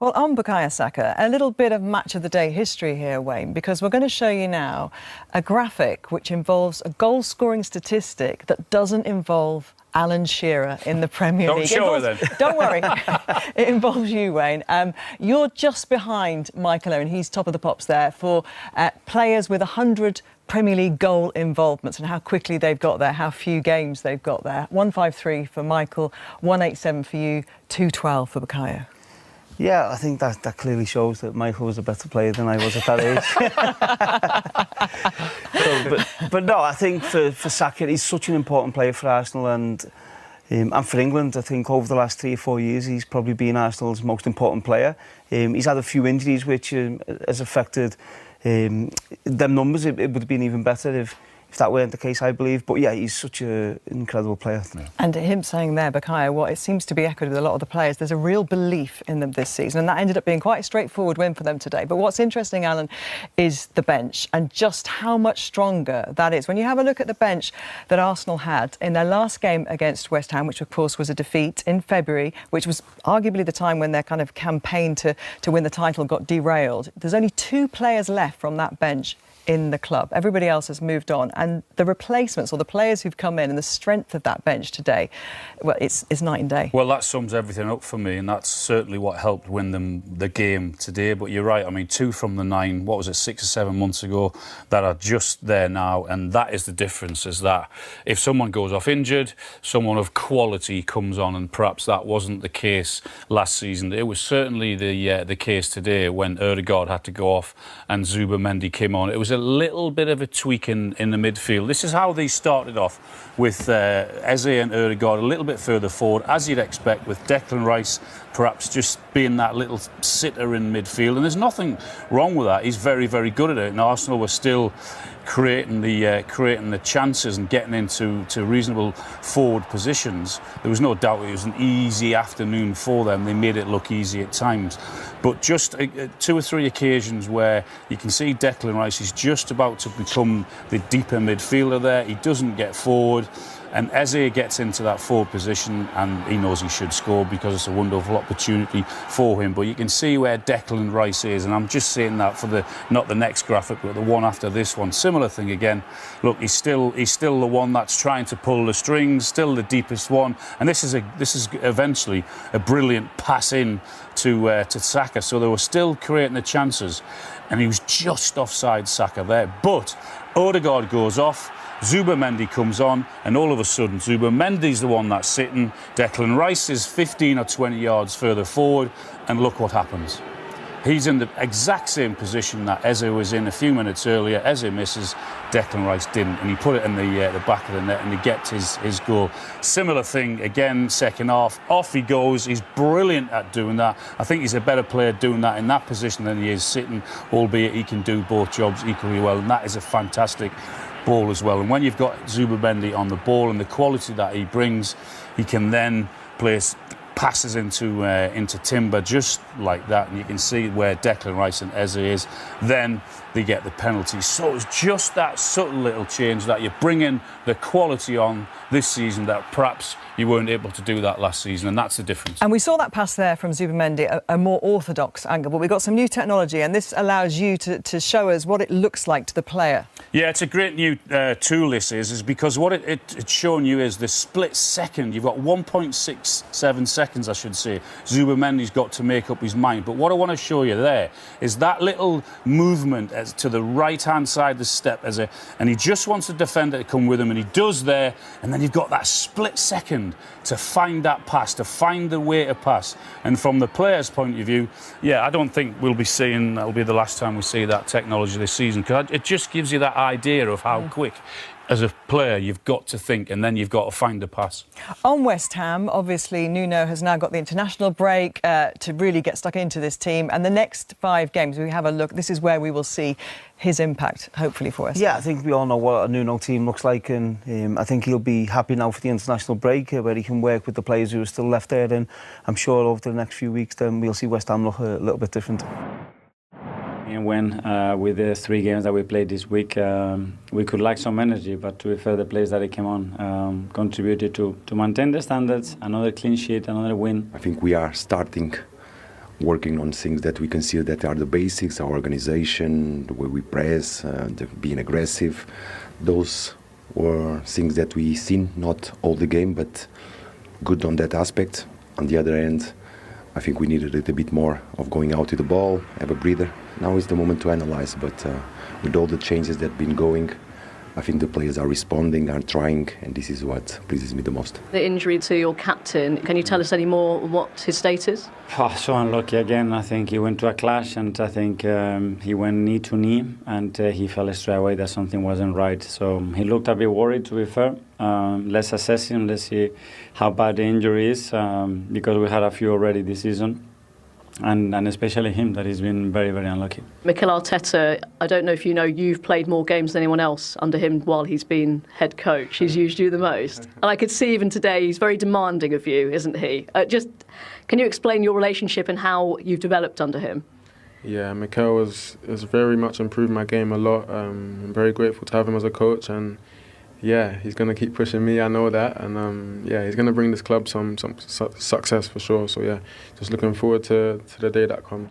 Well, on Bukayo Saka, a little bit of match of the day history here, Wayne, because we're going to show you now a graphic which involves a goal-scoring statistic that doesn't involve Alan Shearer in the Premier League. Don't show her then. Don't worry. It involves you, Wayne. You're just behind Michael Owen. He's top of the pops there for players with 100 Premier League goal involvements and how quickly they've got there, how few games they've got there. 153 for Michael, 187 for you, 212 for Bukayo. Yeah, I think that clearly shows that Michael was a better player than I was at that age. but no, I think for Saka, he's such an important player for Arsenal and for England. I think over the last 3 or 4 years, he's probably been Arsenal's most important player. He's had a few injuries which has affected them numbers. It would have been even better if that weren't the case, I believe. But yeah, he's such an incredible player. Yeah. And him saying there, Bukayo, what it seems to be echoed with a lot of the players, there's a real belief in them this season, and that ended up being quite a straightforward win for them today. But what's interesting, Alan, is the bench and just how much stronger that is. When you have a look at the bench that Arsenal had in their last game against West Ham, which of course was a defeat in February, which was arguably the time when their kind of campaign to win the title got derailed. There's only 2 players left from that bench in the club. Everybody else has moved on, and the replacements or the players who've come in and the strength of that bench today, well, it's night and day. Well, that sums everything up for me, and that's certainly what helped win them the game today. But you're right, I mean, 2 from the 9, what was it, 6 or 7 months ago, that are just there now, and that is the difference, is that if someone goes off injured, someone of quality comes on, and perhaps that wasn't the case last season. It was certainly the case today when Ødegaard had to go off and Zubimendi came on. It was a little bit of a tweak in the midfield. This is how they started off, with Eze and Ødegaard a little bit further forward, as you'd expect, with Declan Rice perhaps just being that little sitter in midfield. And there's nothing wrong with that. He's very, very good at it. And Arsenal were still creating the chances and getting into reasonable forward positions. There was no doubt it was an easy afternoon for them. They made it look easy at times. But just 2 or 3 occasions where you can see Declan Rice is just about to become the deeper midfielder there. He doesn't get forward. And Eze gets into that forward position and he knows he should score because it's a wonderful opportunity for him. But you can see where Declan Rice is, and I'm just saying that for not the next graphic, but the one after this one. Similar thing again. Look, he's still the one that's trying to pull the strings, still the deepest one. And this is eventually a brilliant pass in to Saka. So they were still creating the chances, and he was just offside Saka there. But Ødegaard goes off. Zubimendi comes on, and all of a sudden Zubimendi's the one that's sitting. Declan Rice is 15 or 20 yards further forward, and look what happens. He's in the exact same position that Eze was in a few minutes earlier. Eze misses, Declan Rice didn't, and he put it in the back of the net, and he gets his goal. Similar thing again, second half. Off he goes. He's brilliant at doing that. I think he's a better player doing that in that position than he is sitting, albeit he can do both jobs equally well, and that is a fantastic ball as well. And when you've got Zubimendi on the ball and the quality that he brings, he can then place passes into Timber just like that, and you can see where Declan Rice and Eze is. Then they get the penalty. So it's just that subtle little change that you bring in the quality on this season that perhaps you weren't able to do that last season, and that's the difference. And we saw that pass there from Zubimendi, a more orthodox angle, but we've got some new technology, and this allows you to show us what it looks like to the player. Yeah, it's a great new tool, this is because what it's showing you is the split second. You've got 1.67 seconds, I should say, Zubimendi's got to make up his mind. But what I want to show you there is that little movement to the right-hand side of the step, and he just wants the defender to come with him, and he does there, and then you've got that split second to find that pass, to find the way to pass. And from the player's point of view, yeah, I don't think we'll be seeing, that'll be the last time we see that technology this season, because it just gives you that idea of how quick, as a player, you've got to think, and then you've got to find a pass. On West Ham, obviously, Nuno has now got the international break to really get stuck into this team. And the next 5 games, we have a look, this is where we will see his impact, hopefully, for us. Yeah, I think we all know what a Nuno team looks like, and I think he'll be happy now for the international break where he can work with the players who are still left there. And I'm sure over the next few weeks, then we'll see West Ham look a little bit different. And when with the 3 games that we played this week, we could lack some energy, but to be fair, the players that came on contributed to maintain the standards. Another clean sheet, another win. I think we are starting working on things that we consider that are the basics, our organization, the way we press, being aggressive. Those were things that we seen, not all the game, but good on that aspect. On the other end, I think we needed a little bit more of going out with the ball, have a breather. Now is the moment to analyze, but with all the changes that have been going, I think the players are responding, are trying, and this is what pleases me the most. The injury to your captain, can you tell us any more what his state is? So unlucky again. I think he went to a clash, and I think he went knee to knee, and he felt straight away that something wasn't right. So he looked a bit worried, to be fair. Let's assess him, let's see how bad the injury is, because we had a few already this season. And especially him, that he's been very, very unlucky. Mikel Arteta, I don't know if you know, you've played more games than anyone else under him while he's been head coach. He's used you the most. And I could see even today he's very demanding of you, isn't he? Can you explain your relationship and how you've developed under him? Yeah, Mikel has very much improved my game a lot. I'm very grateful to have him as a coach, and yeah, he's going to keep pushing me, I know that, and yeah, he's going to bring this club some success for sure. So yeah, just looking forward to the day that comes.